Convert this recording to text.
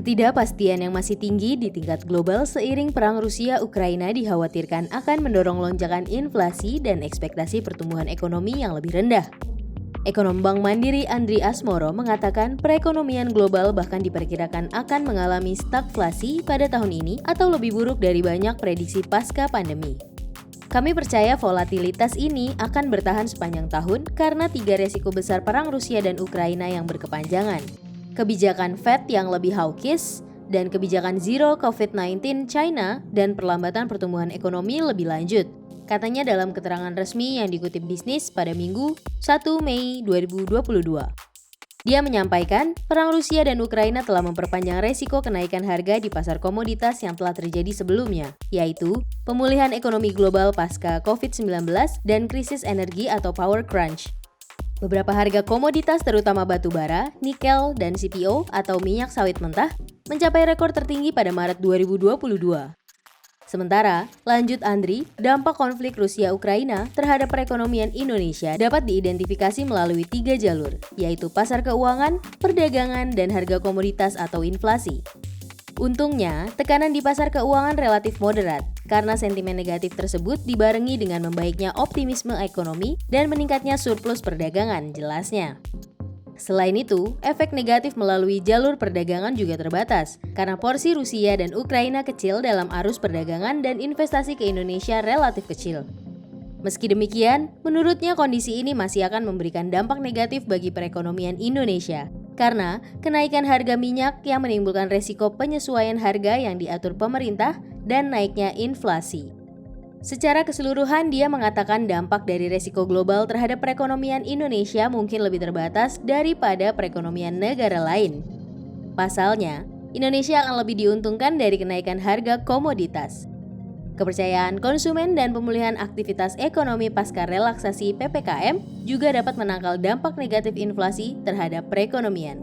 Ketidakpastian yang masih tinggi di tingkat global seiring perang Rusia-Ukraina dikhawatirkan akan mendorong lonjakan inflasi dan ekspektasi pertumbuhan ekonomi yang lebih rendah. Ekonom Bank Mandiri Andri Asmoro mengatakan perekonomian global bahkan diperkirakan akan mengalami stagflasi pada tahun ini atau lebih buruk dari banyak prediksi pasca pandemi. Kami percaya volatilitas ini akan bertahan sepanjang tahun karena 3 resiko besar perang Rusia dan Ukraina yang berkepanjangan. Kebijakan Fed yang lebih hawkish, dan kebijakan Zero COVID-19 China dan perlambatan pertumbuhan ekonomi lebih lanjut, katanya dalam keterangan resmi yang dikutip bisnis pada Minggu 1 Mei 2022. Dia menyampaikan, perang Rusia dan Ukraina telah memperpanjang resiko kenaikan harga di pasar komoditas yang telah terjadi sebelumnya, yaitu pemulihan ekonomi global pasca COVID-19 dan krisis energi atau power crunch. Beberapa harga komoditas terutama batu bara, nikel, dan CPO atau minyak sawit mentah mencapai rekor tertinggi pada Maret 2022. Sementara, lanjut Andri, dampak konflik Rusia-Ukraina terhadap perekonomian Indonesia dapat diidentifikasi melalui 3 jalur, yaitu pasar keuangan, perdagangan, dan harga komoditas atau inflasi. Untungnya, tekanan di pasar keuangan relatif moderat, karena sentimen negatif tersebut dibarengi dengan membaiknya optimisme ekonomi dan meningkatnya surplus perdagangan, jelasnya. Selain itu, efek negatif melalui jalur perdagangan juga terbatas, karena porsi Rusia dan Ukraina kecil dalam arus perdagangan dan investasi ke Indonesia relatif kecil. Meski demikian, menurutnya kondisi ini masih akan memberikan dampak negatif bagi perekonomian Indonesia, karena kenaikan harga minyak yang menimbulkan resiko penyesuaian harga yang diatur pemerintah dan naiknya inflasi. Secara keseluruhan, dia mengatakan dampak dari resiko global terhadap perekonomian Indonesia mungkin lebih terbatas daripada perekonomian negara lain. Pasalnya, Indonesia akan lebih diuntungkan dari kenaikan harga komoditas. Kepercayaan konsumen dan pemulihan aktivitas ekonomi pasca relaksasi PPKM juga dapat menangkal dampak negatif inflasi terhadap perekonomian.